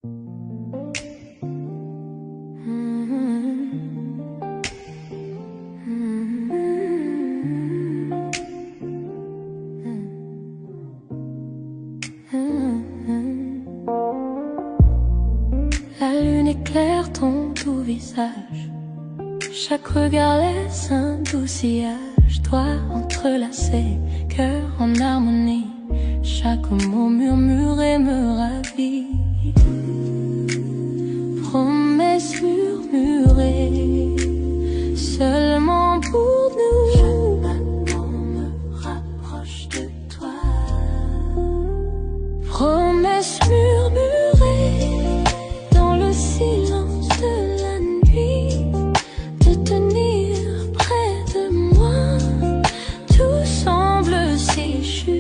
La lune éclaire ton doux visage, chaque regard laisse un doux sillage. Doigts entrelacés, cœur en harmonie, chaque mot murmuré me ravit. Promesses murmurées, seulement pour nous. Chaque battement me rapproche de toi. Promesses murmurées dans le silence de la nuit, de tenir près de moi. Tout semble si juste.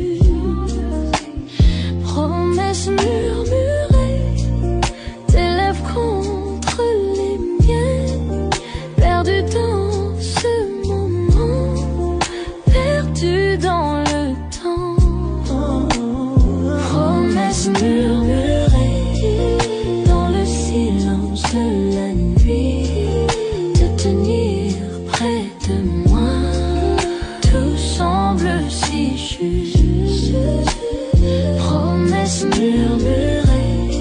Promesses murmurées, tes lèvres contre les miennes, perdu dans ce moment, perdu dans le temps. Promesses murmurées dans le silence de la nuit, de tenir près de moi. Tout semble si juste. Promesses murmurées,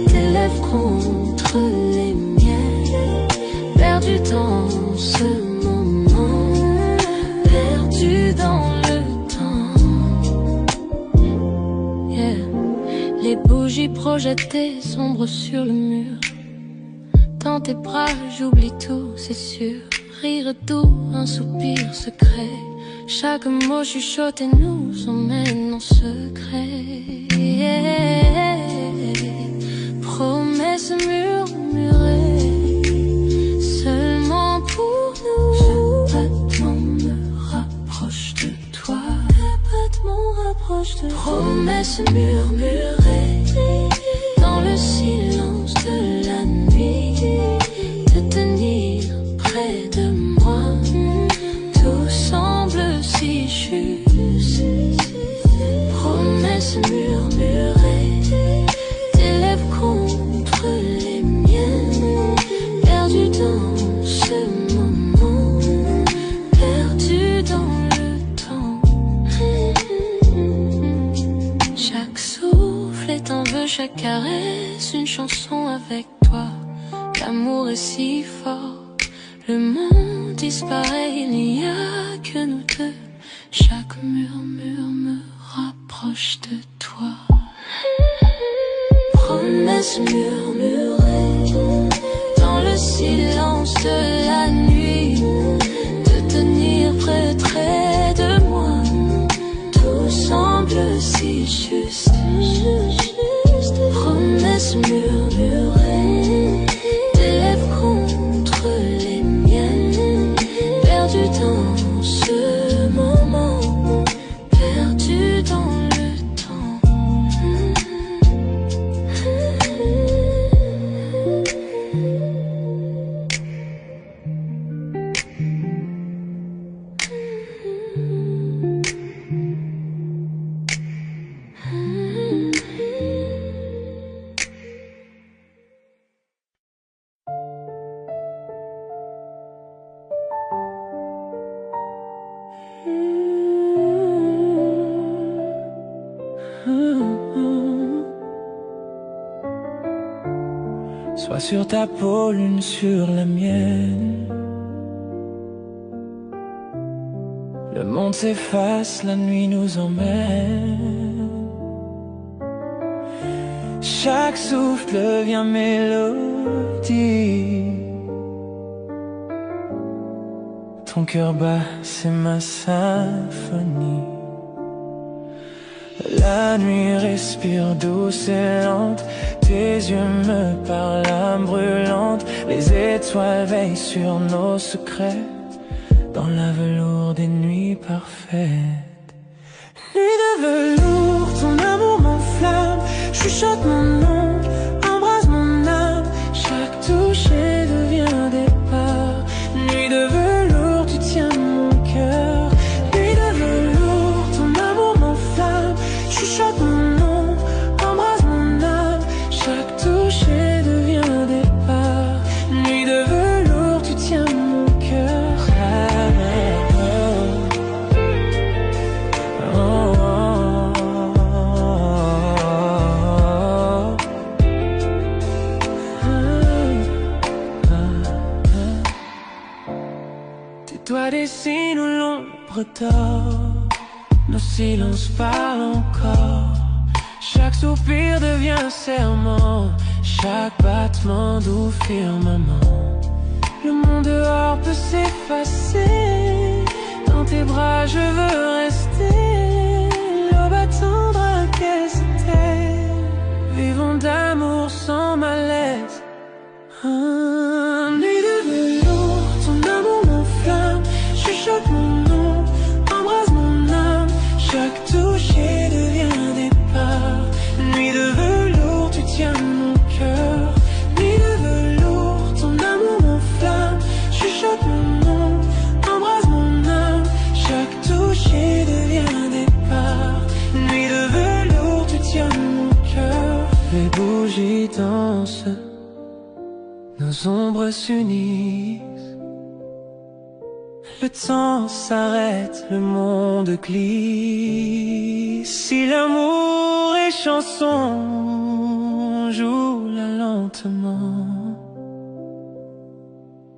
tes lèvres contre les miennes, perdu dans ce moment, perdu dans le temps. Yeah. Les bougies projetées sombres sur le mur, dans tes bras j'oublie tout, c'est sûr. Rire doux, un soupir secret, chaque mot chuchoté nous emmène en secret. Yeah. Promesses murmurées, seulement pour nous. Chaque battement me rapproche de toi. Chaque battement rapproche de toi. Promesses murmurées dans le silence de la nuit, de tenir près de moi. Tout semble si juste. Promesses murmurées, tes lèvres contre les miennes, perdu dans ce moment, perdu dans le temps. Chaque souffle est un vœu, chaque caresse une chanson avec toi. L'amour est si fort, le monde disparaît, il n'y a que nous deux. Chaque murmure me rapproche de toi. Promesses murmurées dans le silence de la nuit, de tenir près de moi. Tout semble si juste. Promesses murmurées, tes lèvres contre les miennes, perdu dans ce moment, perdu dans le temps. Sois sur ta peau, l'une sur la mienne. Le monde s'efface, la nuit nous emmène. Chaque souffle devient mélodie. Ton cœur bat, c'est ma symphonie. La nuit respire douce et lente. Tes yeux me parlent, âme brûlante. Les étoiles veillent sur nos secrets, dans la velours des nuits parfaites. Nuit de velours, ton amour m'enflamme. Chuchote mon nom, embrase mon âme. Chaque toucher devient départ. Nuit de velours, tu tiens mon cœur. Nuit de velours, ton amour m'enflamme. Chuchote mon nom, embrase mon âme. Chaque toucher dessine où l'ombre dort. Nos silences parlent encore. Chaque soupir devient serment, chaque battement doux firmament. Le monde dehors peut s'effacer, dans tes bras je veux rester. L'aube attendra qu'elle s'éteigne, vivons d'amour sans malaise. Nuit de velours, ton amour m'enflamme, chuchote mon nom, embrase mon âme. Chaque toucher devient départ. Nuit de velours, tu tiens mon cœur. Nuit de velours, ton amour m'enflamme, chuchote mon nom, embrase mon âme. Chaque toucher devient départ. Nuit de velours, tu tiens mon cœur. Les bougies dansent, nos ombres s'unissent. Le temps s'arrête, le monde glisse. Si l'amour est chanson, joue-la lentement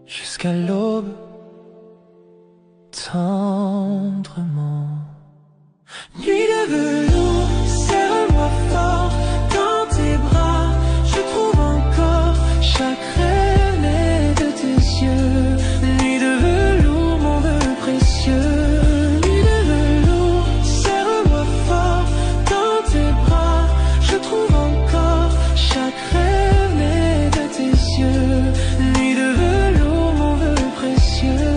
jusqu'à l'aube, tendrement. Nuit de velours, serre-moi fort dans tes bras. Je trouve encore chaque rêve né de tes yeux. Nuit de velours, mon vœu précieux. Nuit de velours, serre-moi fort dans tes bras. Je trouve encore chaque rêve né de tes yeux. Nuit de velours, mon vœu précieux.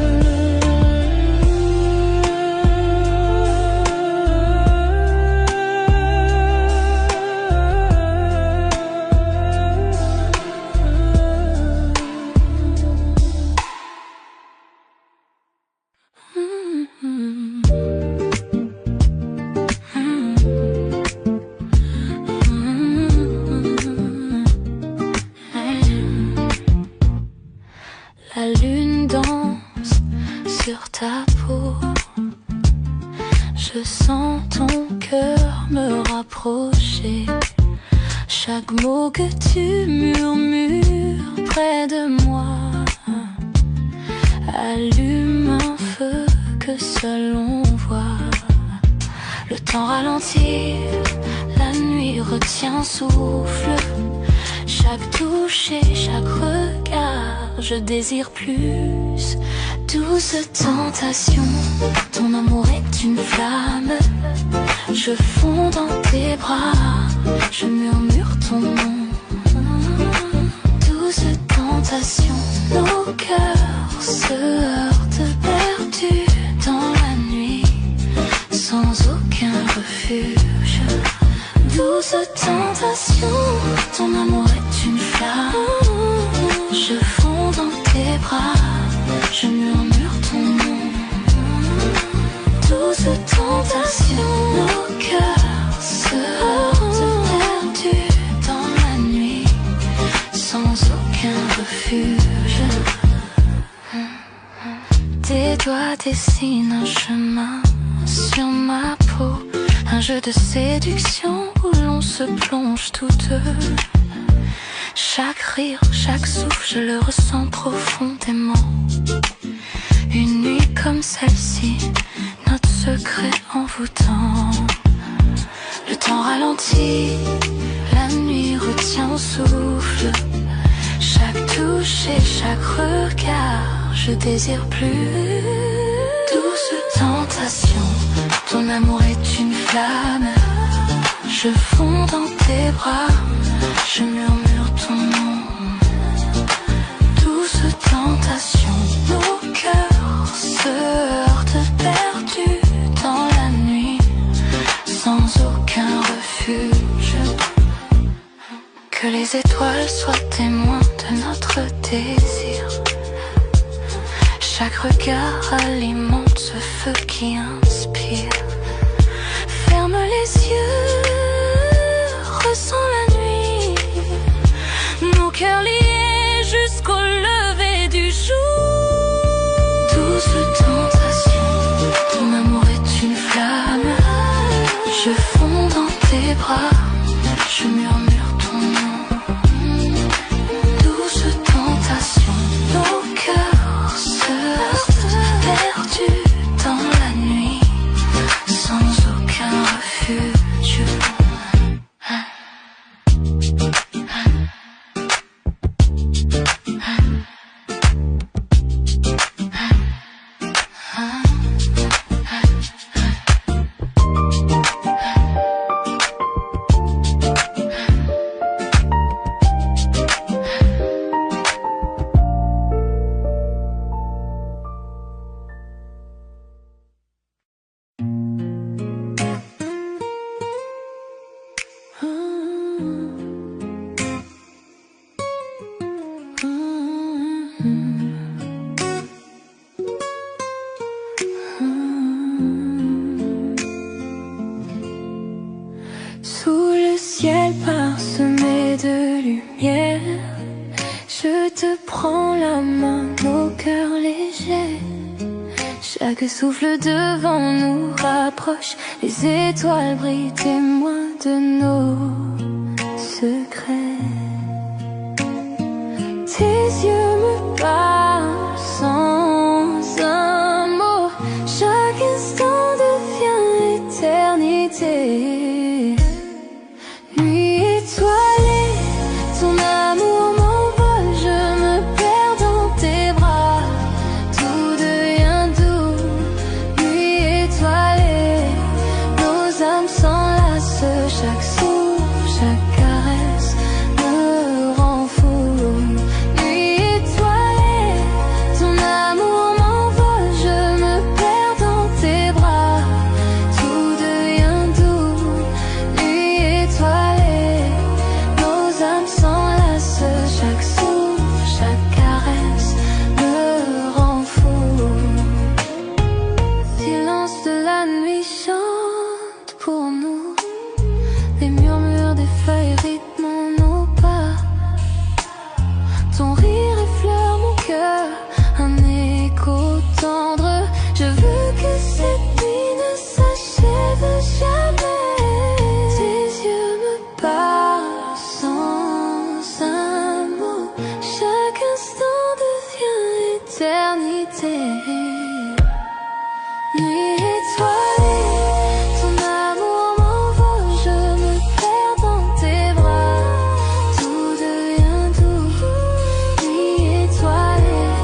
La lune danse sur ta peau. Je sens ton cœur me rapprocher. Chaque mot que tu murmures près de moi allume un feu que seul on voit. Le temps ralentit, la nuit retient souffle. Chaque touche et chaque regard, je désire plus. Douce tentation, ton amour est une flamme. Je fonds dans tes bras, je murmure ton nom. Douce tentation, nos cœurs se heurtent perdus dans la nuit, sans aucun refuge. Douce tentation, ton amour est une flamme. Je fonds dans tes bras, je murmure ton nom. Douce tentation, nos cœurs se heurtent perdus dans la nuit, sans aucun refuge. Tes doigts dessinent un chemin sur ma peau, un jeu de séduction où l'on se plonge tous deux. Chaque rire, chaque souffle, je le ressens profondément. Une nuit comme celle-ci, notre secret envoûtant. Le temps ralentit, la nuit retient au souffle. Chaque touche et chaque regard, je désire plus. Douce tentation, ton amour est une flamme. Je fonds dans tes bras, je murmure ton nom. Douce tentation, nos cœurs se heurtent perdus dans la nuit, sans aucun refuge. Que les étoiles soient témoins de notre désir. Chaque regard alimente ce feu qui inspire. Ferme les yeux, ressens la nuit, nos cœurs liés jusqu'au lever du jour. Douce tentation, ton amour est une flamme. Je fonds dans tes bras, je murmure ton nom. Douce tentation, nos cœurs se heurtent perdus de lumière. Je te prends la main, nos cœurs légers. Chaque souffle devant nous rapproche. Les étoiles brillent, témoins de nos secrets. Tes yeux me parlent sans un mot. Chaque instant devient éternité. Nuit étoilée, ton amour m'envole. Je me perds dans tes bras, tout devient doux. Nuit étoilée, nos âmes s'enlacent. Chaque souffle, chaque caresse me rend fou. Nuit étoilée, ton amour m'envole. Je me perds dans tes bras, tout devient doux. Nuit étoilée, nos âmes s'enlacent. Chaque souffle, chaque caresse me rend fou. Silence de la nuit chante pour nous. Les murmures des feuilles rythment nos pas. Ton rire effleure mon cœur, un écho tendre. Je veux que cette nuit ne s'achève jamais. Tes yeux me parlent sans un mot. Chaque instant devient éternité. Nuit étoilée, ton amour m'envole. Je me perds dans tes bras, tout devient doux. Nuit étoilée,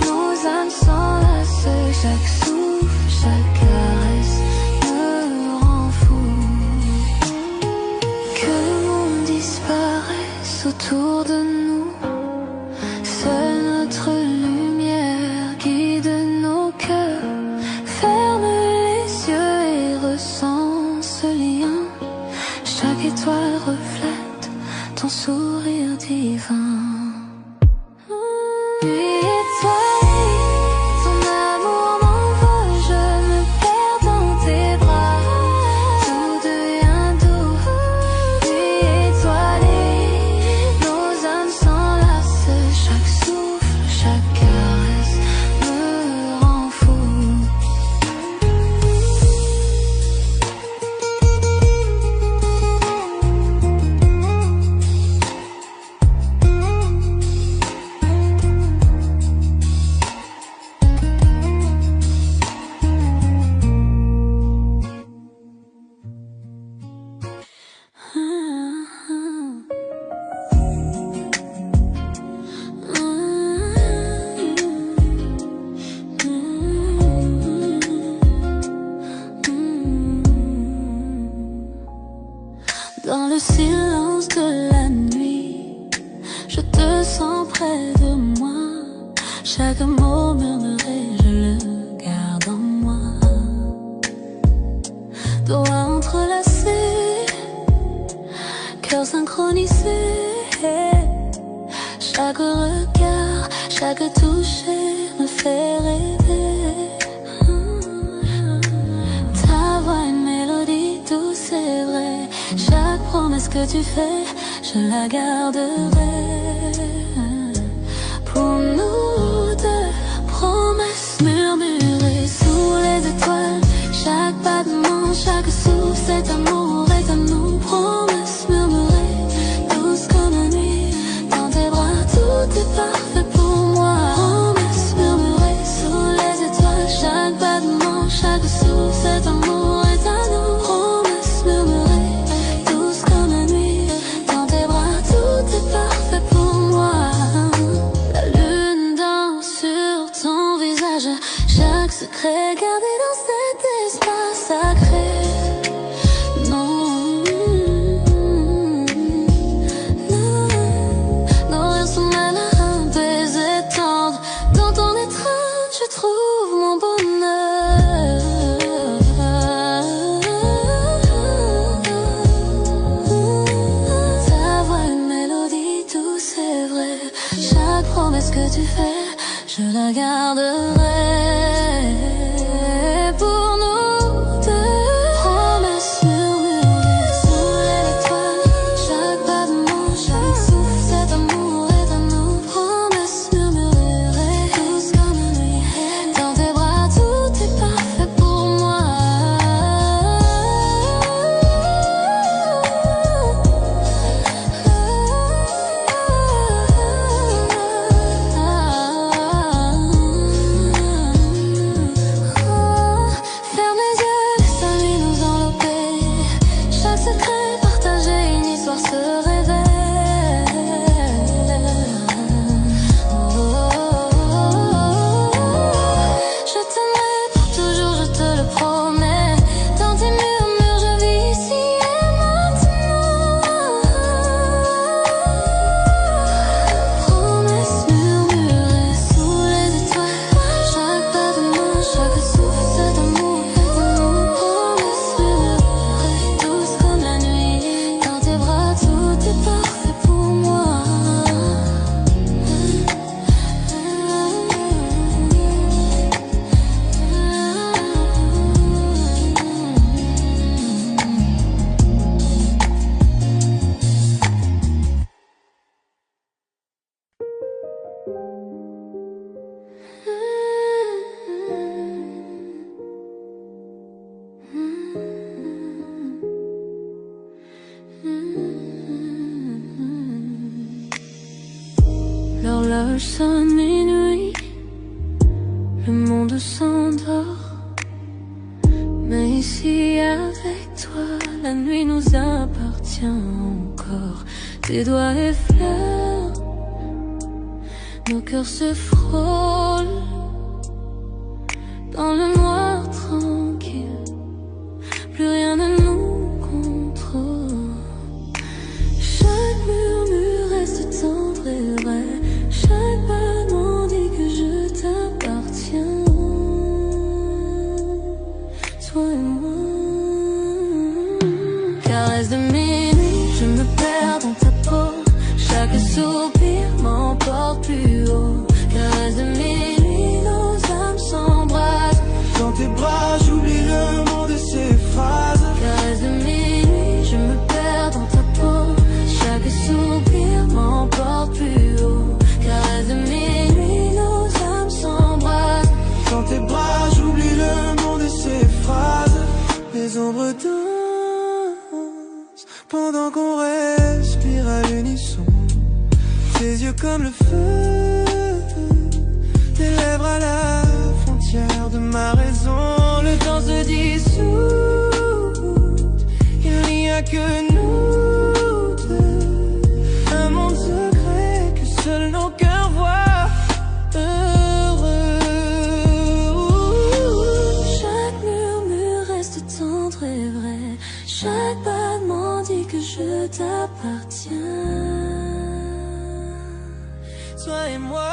nos âmes s'enlacent. Chaque souffle, chaque caresse me rend fou. Que le monde disparaisse autour de nous. Seule notre lumière guide nos cœurs. Ferme les yeux et ressens ce lien. Chaque étoile reflète ton sourire divin. Nuit étoilée, ton amour m'envole. Je me perds dans tes bras, tout devient doux. Nuit étoilée, nos âmes s'enlacent. Chaque souffle, chaque caresse me rend fou. Dans le silence de la nuit, je te sens près de moi. Chaque mot murmuré, je le garde en moi. Doigts entrelacés, cœur synchronisé. Chaque regard, chaque toucher me fait rêver. Ta voix, une mélodie douce, c'est vrai. Chaque promesse que tu fais, je la garderai. Pour nous deux, promesses murmurées sous les étoiles. Chaque battement, chaque souffle, cet amour est à nous. Promesses murmurées, douces comme la nuit. Dans tes bras, tout est parfait pour moi. Promesses murmurées sous les étoiles. Chaque battement, chaque souffle, cet amour est à nous. Promesses murmurées, douces comme la nuit. Dans tes bras, tout est parfait pour moi. La lune danse sur ton visage. Chaque secret gardé dans cet espace sacré. Non, non, nos rires sont mêlés à un baiser tendre. Dans ton étreinte, je trouve mon bonheur. Ta voix, une mélodie douce, c'est vrai. Chaque promesse que tu fais, je la garderai. Pour nous deux, promesses murmurées sous les étoiles. Chaque battement, L'horloge sonne minuit, le monde s'endort. Mais ici avec toi, la nuit nous appartient encore. Tes doigts effleurent, nos cœurs se frôlent dans le noir tranquille. Plus rien ne nous contrôle. Chaque murmure reste tendre et vrai. Chaque battement dit que je t'appartiens. Toi et moi. Caresse de minuit, je me perds dans ta peau. Chaque soupir m'emporte plus haut. Caresse de minuit, nos âmes s'embrassent. Dans tes bras, j'oublie le monde et ses phrases. Caresse de minuit, je me perds dans ta peau. Chaque soupir m'emporte plus haut. Caresse de minuit, nos âmes s'embrassent. Dans tes bras, j'oublie le monde et ses phrases. Les ombres dansent pendant qu'on respire à l'unisson. Tes yeux comme le feu, tes lèvres à la frontière de ma raison. Le temps se dissout, il n'y a que nous deux. Un monde secret que seuls nos cœurs voient. Heureux. Chaque murmure reste tendre et vrai. Chaque battement dit que je t'appartiens. Toi et moi.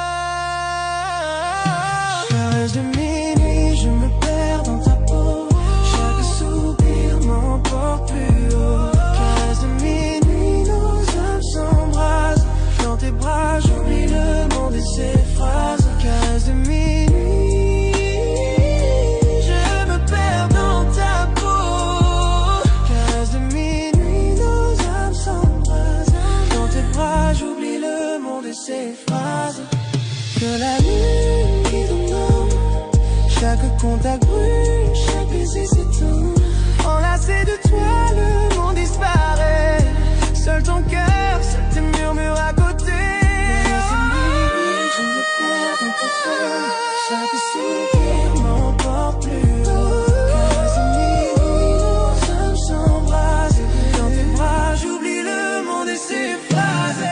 Caresse de minuit, je me perds dans ta peau. Chaque soupir m'emporte plus haut. Caresse de minuit, nos âmes s'embrassent. Dans tes bras, j'oublie le monde et ses phrases. Caresse de minuit, je me perds dans ta peau. Caresse de minuit, nos âmes s'embrassent. Dans tes bras, j'oublie le monde et ses phrases. Que la lune guide ton nom. Chaque contact brûle, chaque baiser s'éteint. Enlacé de toi, le monde disparaît. Seul ton cœur, seul tes murmures à côté. Je me perds dans ta peau. Chaque soupir m'emporte plus haut. Caresse de minuit, nos âmes s'embrassent. Dans tes bras, j'oublie le monde et ses phrases.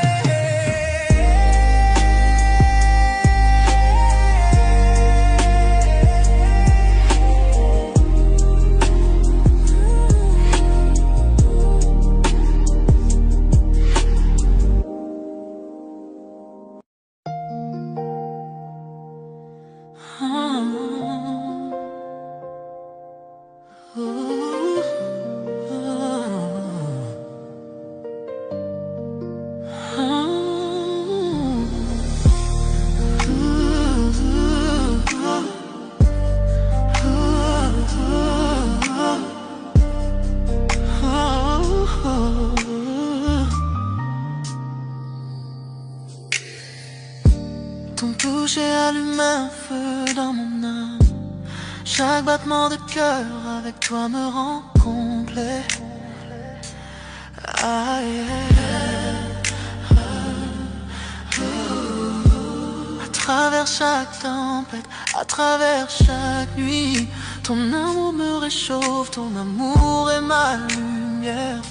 Ton toucher allume un feu dans mon âme. Chaque battement de cœur avec toi me rend complet. Ah, yeah. À travers chaque tempête, à travers chaque nuit, ton amour me réchauffe, ton amour est ma lumière.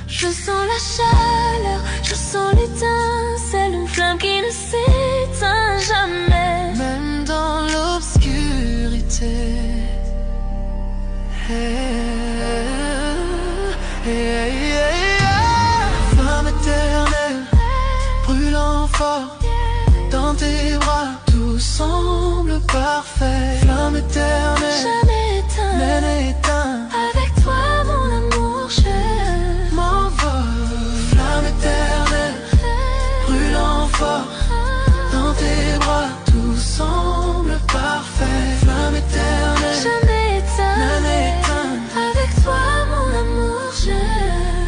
Je sens la chaleur, je sens l'étincelle, une flamme qui ne s'éteint jamais. Même dans l'obscurité. Flamme éternelle, brûlant fort. Dans tes bras, tout semble parfait. Flamme éternelle, Jamais éteint, même éteint. avec toi mon amour, je m'envole. Flamme éternelle, brûlant fort. Dans tes bras, tout semble parfait. Flamme éternelle, jamais éteint, même éteint. avec toi mon amour, je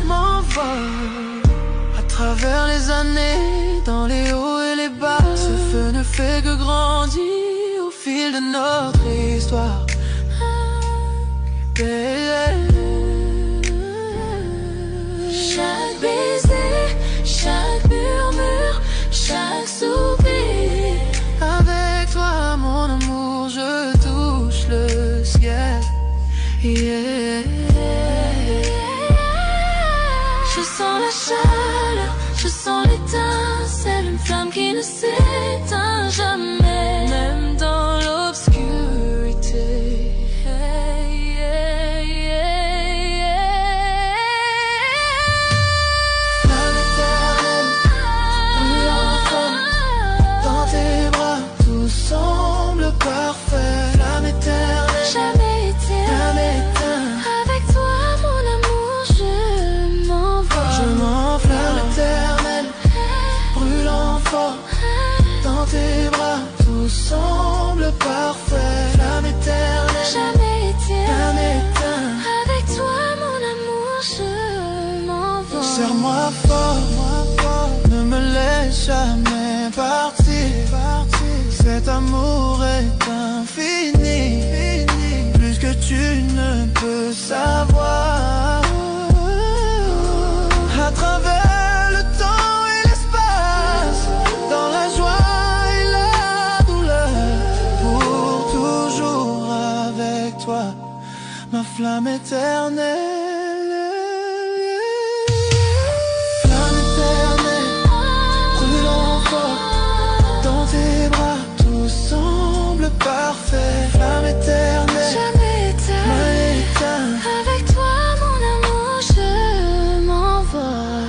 m'envole. À travers les années, dans les hauts et les bas, ce feu ne fait que grandir au fil de notre histoire. chaque baiser sens la chaleur, je sens l'étincelle, une flamme qui ne s'éteint jamais, même dans l'obscurité. Flamme éternelle, brûlant fort, dans tes bras tout semble parfait. Flamme éternelle, Jamais éteint, jamais éteint. avec toi mon amour je m'envole. Je m'enflamme. Flamme éternelle, brûlant fort, dans tes bras tout semble parfait. Flamme éternelle, Jamais éteint, jamais éteint. avec toi mon amour je m'envole. Serre-moi fort, ne me laisse jamais partir. Cet amour est infini, plus que tu ne peux savoir. À travers le temps et l'espace, dans la joie et la douleur, pour toujours avec toi, ma flamme éternelle. Flamme éternelle, brûlant fort, dans tes bras tout semble parfait. Flamme éternelle, Jamais éteint, jamais éteint. avec toi mon amour je m'envole.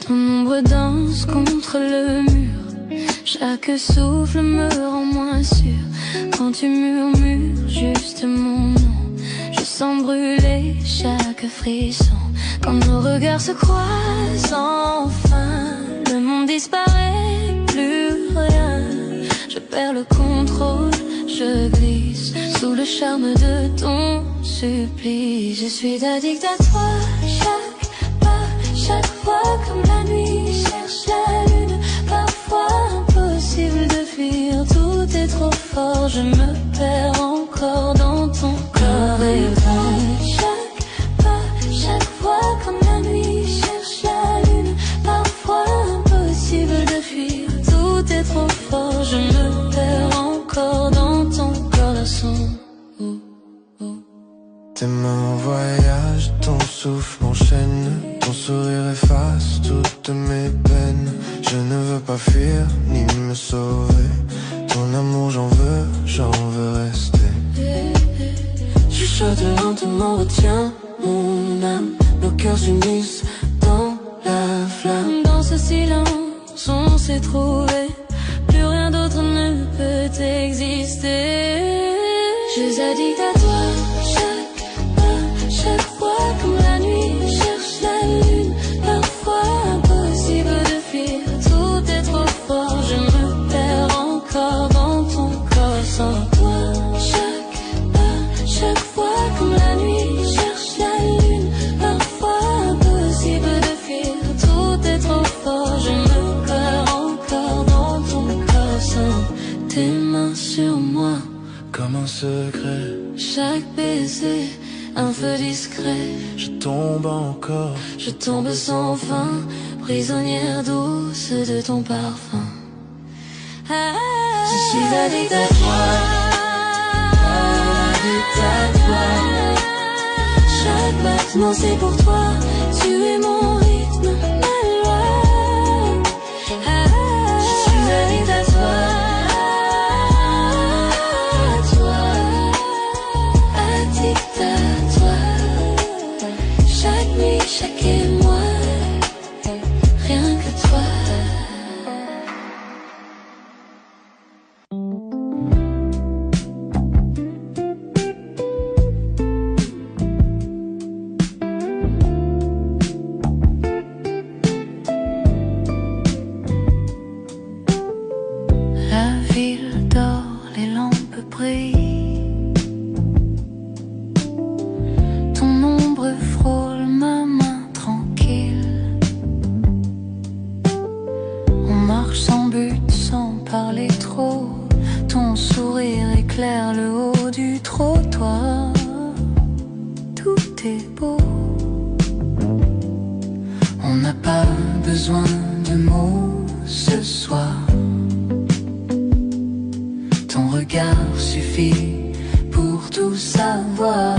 Ton ombre danse contre le mur, chaque souffle me rend moins sûr. Quand tu murmures juste mon nom, je sens brûler chaque frisson. Quand nos regards se croisent enfin, le monde disparaît, plus rien. Je perds le contrôle, je glisse sous le charme de ton supplice. Je suis addict à toi, chaque pas, chaque fois comme la nuit cherche la lune. Parfois impossible de fuir, tout est trop fort, je me perds encore dans ton corps. Et chaque pas, chaque fois comme la nuit cherche la lune. Parfois impossible de fuir, tout est trop fort, je me perds encore dans ton corps. La son. Tes mains voyagent, ton souffle m'enchaîne, ton sourire efface toutes mes peines. Je ne veux pas fuir ni me sauver, ton amour j'en veux rester. Chuchote lentement, retiens mon âme, nos cœurs s'unissent dans la flamme. Dans ce silence, on s'est trouvé, plus rien d'autre ne peut exister. Je suis addict à toi, chaque pas, chaque fois comme la nuit cherche la lune. Parfois impossible de fuir, tout est trop fort, je me perds encore dans ton corps. Sans toi, chaque pas, chaque fois comme la nuit cherche la lune. Parfois impossible de fuir, tout est trop fort, je me perds encore dans ton corps. Sans tes mains sur moi, Comme un secret, chaque baiser, un feu discret. je tombe encore. Je tombe sans fin, prisonnière douce de ton parfum. Je suis addict à toi, addict à toi. Chaque battement c'est pour toi, tu es mon rythme, ma loi. Je suis addict à toi, addict à toi. Chaque nuit, chaque émoi, rien que toi. marche sans but, sans parler trop. Ton sourire éclaire le haut du trottoir. Tout est beau. On n'a pas besoin de mots ce soir. Ton regard suffit pour tout savoir.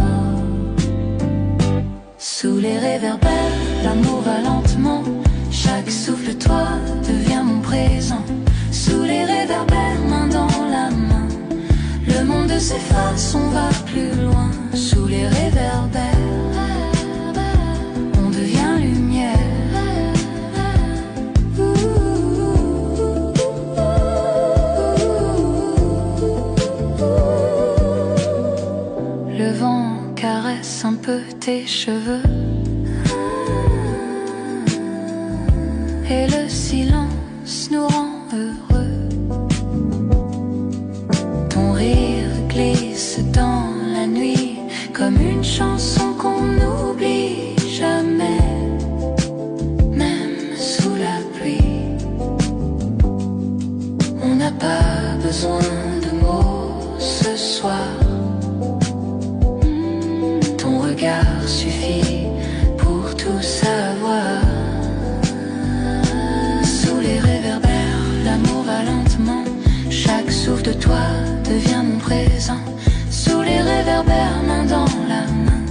Sous les réverbères, l'amour va lentement. Chaque souffle de toi devient mon présent. Sous les réverbères, main dans la main, le monde s'efface, on va plus loin. Sous les réverbères, on devient lumière. Le vent caresse un peu tes cheveux et le silence nous rend heureux. Ton rire glisse dans la nuit comme une chanson qu'on n'oublie jamais, même sous la pluie. On n'a pas besoin de mots ce soir. Ton regard suffit pour tout savoir. Sous les réverbères, l'amour va lentement. Chaque souffle de toi devient mon présent. Sous les réverbères, main dans la main,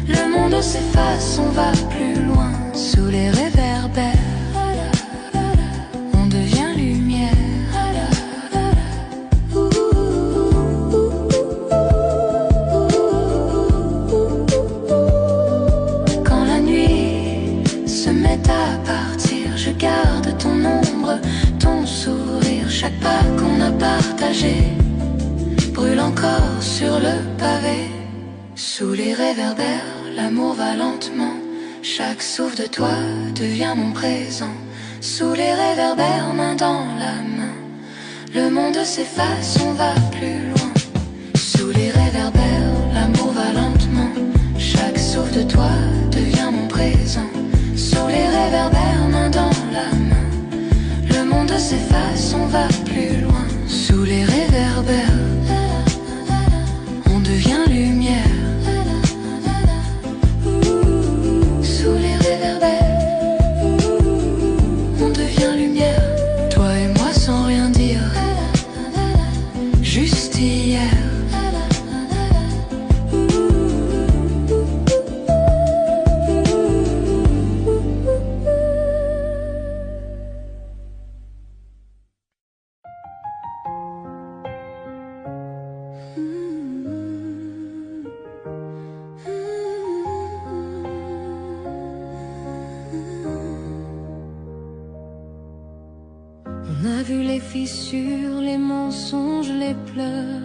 le monde s'efface, on va plus loin. Sous les réverbères, on devient lumière. Quand la nuit se met à partir, je garde ton ombre, ton sourire. Chaque pas qu'on a partagé brûle encore sur le pavé. Sous les réverbères, l'amour va lentement. Chaque souffle de toi devient mon présent. Sous les réverbères, main dans la main, le monde s'efface, on va plus loin. Sous les réverbères, l'amour va lentement. Chaque souffle de toi devient mon présent. Sous les réverbères, main dans la main, le monde s'efface, on va plus loin. Sous les réverbères, on devient lumière. Sous les réverbères, on devient lumière. Toi et moi sans rien dire, juste hier. On a vu les fissures, les mensonges, les pleurs,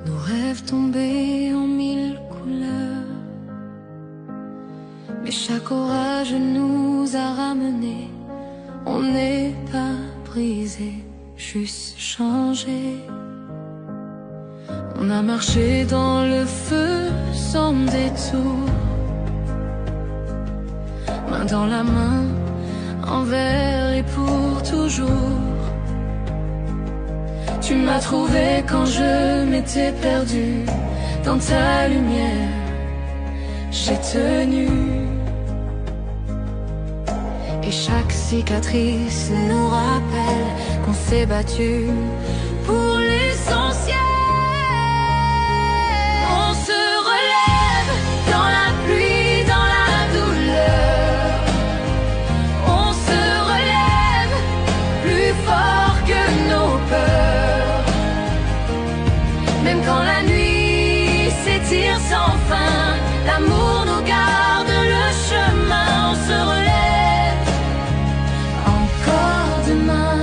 nos rêves tombés en mille couleurs. Mais chaque orage nous a ramenés. On n'est pas brisé, juste changé. On a marché dans le feu sans détour, main dans la main, envers et pour toujours. Tu m'as trouvé quand je m'étais perdu. Dans ta lumière, j'ai tenu. Et chaque cicatrice nous rappelle qu'on s'est battu pour l'essentiel. On se relève dans la pluie, dans la douleur. On se relève plus fort que nos peurs. Même quand la nuit s'étire sans fin, l'amour nous garde le chemin. On se relève encore demain.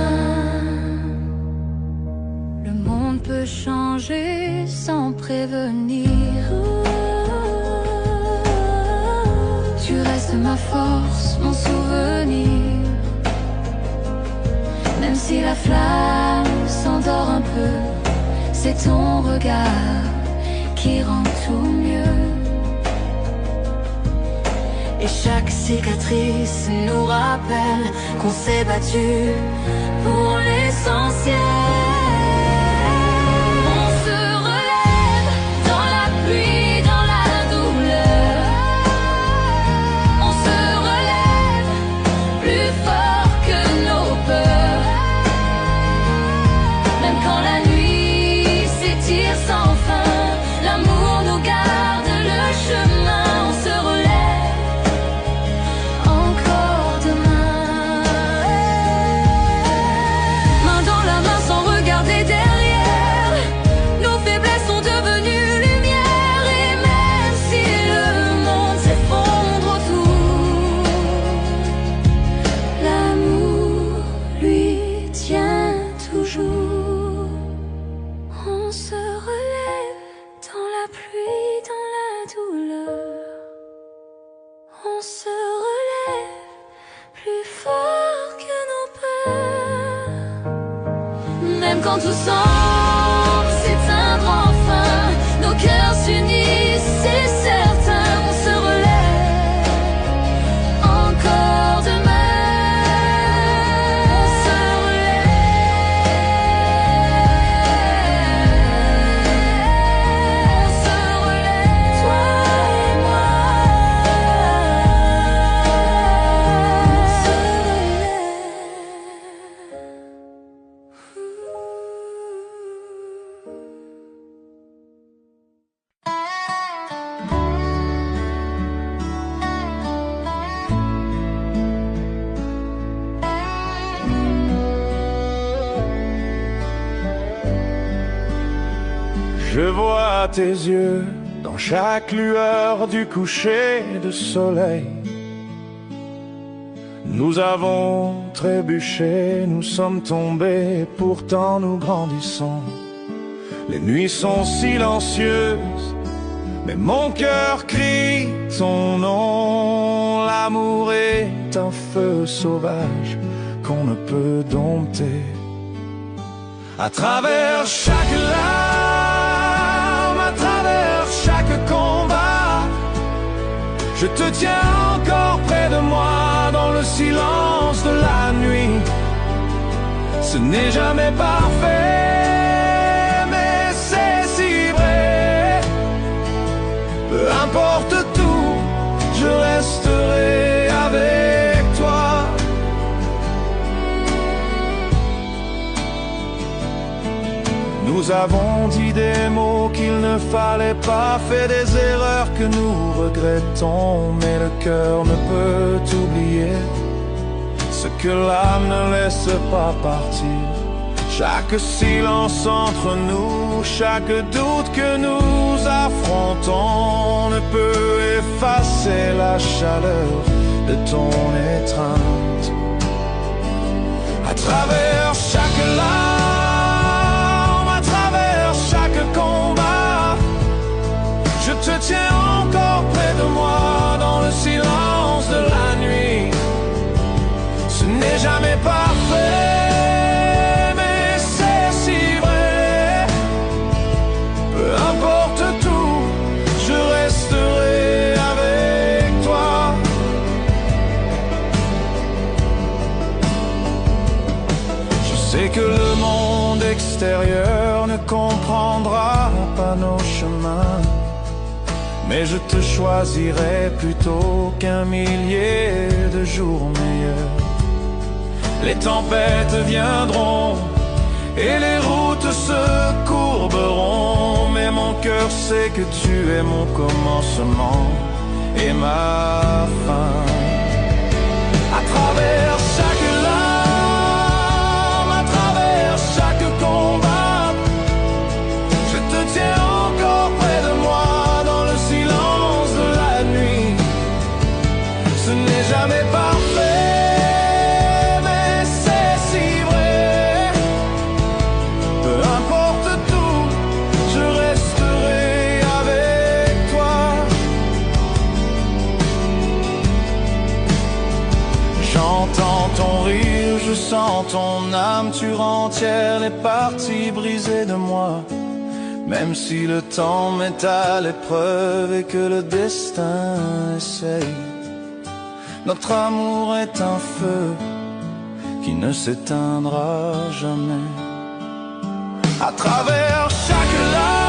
Le monde peut changer sans prévenir. Tu restes ma force, mon souvenir. Même si la flamme s'endort un peu, c'est ton regard qui rend tout mieux. Et chaque cicatrice nous rappelle rappelle qu'on s'est battu pour l'essentiel. On se relève dans la pluie, dans la douleur. On se relève plus fort que nos peurs. Même quand la nuit s'étire sans fin, l'amour nous garde le chemin. On se relève encore demain. Main dans la main sans regarder derrière. Nos faiblesses sont devenues lumière. Et même si le monde s'effondre autour, l'amour lui tient toujours. On se relève dans la pluie, dans la douleur. On se relève plus fort que nos peurs. Même quand tout semble s'éteindre enfin, nos cœurs s'unissent, c'est certain. On se relève encore demain. On se relève, toi et moi. On se Je vois tes yeux dans chaque lueur du coucher de soleil. Nous avons trébuché, nous sommes tombés, pourtant nous grandissons. Les nuits sont silencieuses, mais mon cœur crie ton nom. L'amour est un feu sauvage qu'on ne peut dompter. À travers chaque larme, à travers chaque combat, je te tiens encore près de moi dans le silence de la nuit. Ce n'est jamais parfait, mais c'est si vrai. Peu importe tout, je resterai avec toi. Nous avons dit des mots qu'il ne fallait pas, fait des erreurs que nous regrettons, mais le cœur ne peut oublier ce que l'âme ne laisse pas partir. Chaque silence entre nous, chaque doute que nous affrontons ne peut effacer la chaleur de ton étreinte. À travers chaque larme, à travers chaque combat, je te tiens encore près de moi dans le silence de la nuit. Ce n'est jamais parfait, mais c'est si vrai. Peu importe tout, je resterai avec toi. Je sais que le monde extérieur ne comprendra pas nos chemins, mais je te choisirai plutôt qu'un millier de jours meilleurs. Les tempêtes viendront et les routes se courberont, mais mon cœur sait que tu es mon commencement et ma fin. À travers chaque larme, à travers chaque combat, je te tiens encore près de moi dans le silence de la nuit. Ce n'est jamais parfait, mais c'est si vrai. Peu importe tout, je resterai avec toi. J'entends ton rire, je sens ton âme, tu rends entière les parties brisées de moi. Même si le temps met à l'épreuve et que le destin essaye Notre amour est un feu qui ne s'éteindra jamais. À travers chaque larme